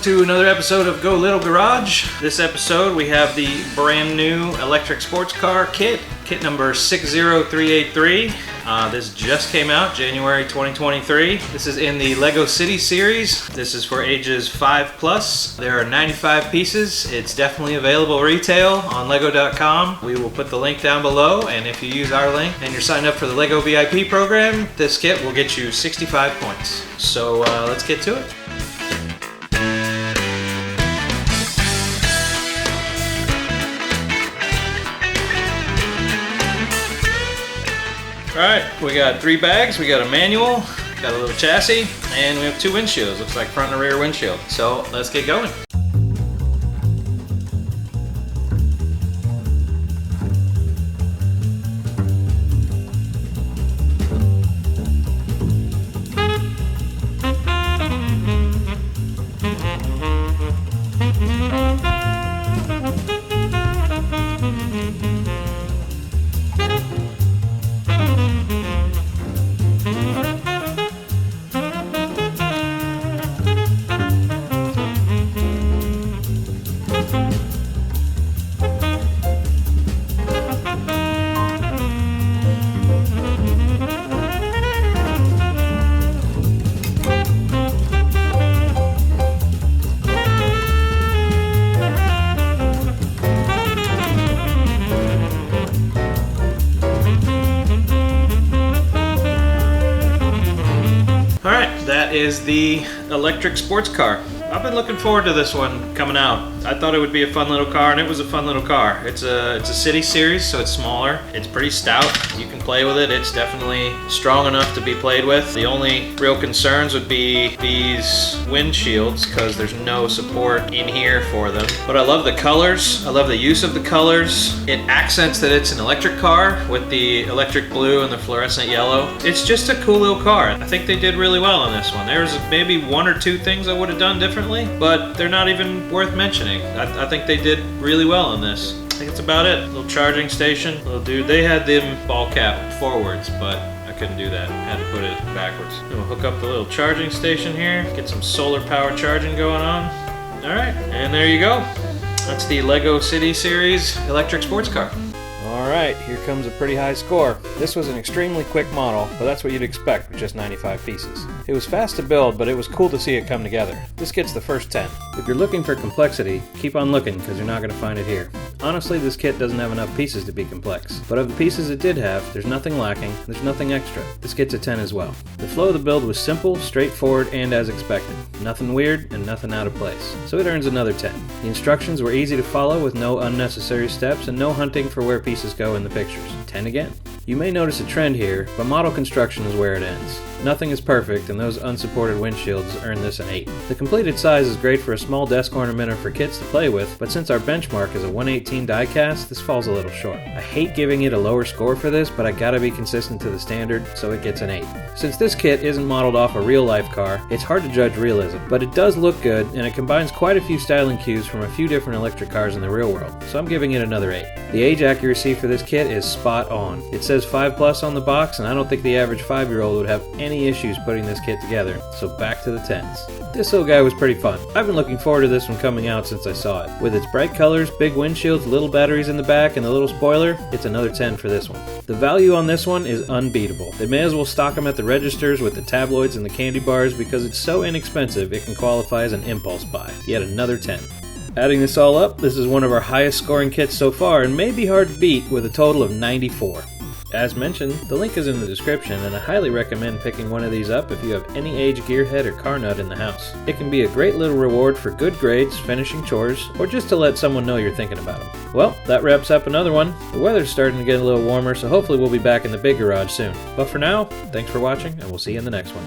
to another episode of Go Little Garage. This episode we have the brand new electric sports car kit number 60383. This just came out January 2023. This is in the Lego City series. This is for ages 5+. There are 95 pieces. It's definitely available retail on lego.com. We will put the link down below, and if you use our link and you're signed up for the Lego VIP program, this kit will get you 65 points. So let's get to it. Alright, we got 3 bags, we got a manual, got a little chassis, and we have 2 windshields. Looks like front and rear windshield. So let's get going. Is the electric sports car. I've been looking forward to this one coming out. I thought it would be a fun little car, and it was a fun little car. It's a city series, so it's smaller. It's pretty stout. You can play with it. It's definitely strong enough to be played with. The only real concerns would be these windshields, because there's no support in here for them. But I love the colors. I love the use of the colors. It accents that it's an electric car with the electric blue and the fluorescent yellow. It's just a cool little car. I think they did really well on this one. There's maybe 1 or 2 things I would have done differently, but they're not even worth mentioning. I think they did really well on this. I think it's about it. Little charging station. Little dude. They had them ball cap forwards, but I couldn't do that. I had to put it backwards. We'll hook up the little charging station here. Get some solar power charging going on. Alright, and there you go. That's the Lego City Series electric sports car. Alright, here comes a pretty high score. This was an extremely quick model, but that's what you'd expect with just 95 pieces. It was fast to build, but it was cool to see it come together. This gets the first 10. If you're looking for complexity, keep on looking because you're not going to find it here. Honestly, this kit doesn't have enough pieces to be complex, but of the pieces it did have, there's nothing lacking, there's nothing extra. This gets a 10 as well. The flow of the build was simple, straightforward, and as expected. Nothing weird and nothing out of place, so it earns another 10. The instructions were easy to follow with no unnecessary steps and no hunting for where pieces go in the pictures. 10 again. You may notice a trend here, but model construction is where it ends. Nothing is perfect, and those unsupported windshields earn this an 8. The completed size is great for a small desk ornament or for kids to play with, but since our benchmark is a 118 die cast, this falls a little short. I hate giving it a lower score for this, but I gotta be consistent to the standard, so it gets an 8. Since this kit isn't modeled off a real-life car, it's hard to judge realism, but it does look good, and it combines quite a few styling cues from a few different electric cars in the real world, so I'm giving it another 8. The age accuracy for this kit is spot on. It says 5+ on the box, and I don't think the average 5-year-old would have any issues putting this kit together, so back to the 10s. This little guy was pretty fun. I've been looking forward to this one coming out since I saw it. With its bright colors, big windshields, little batteries in the back, and the little spoiler, it's another 10 for this one. The value on this one is unbeatable. They may as well stock them at the registers with the tabloids and the candy bars because it's so inexpensive it can qualify as an impulse buy. Yet another 10. Adding this all up, this is one of our highest scoring kits so far and may be hard to beat with a total of 94. As mentioned, the link is in the description, and I highly recommend picking one of these up if you have any age gearhead or car nut in the house. It can be a great little reward for good grades, finishing chores, or just to let someone know you're thinking about them. Well, that wraps up another one. The weather's starting to get a little warmer, so hopefully we'll be back in the big garage soon. But for now, thanks for watching, and we'll see you in the next one.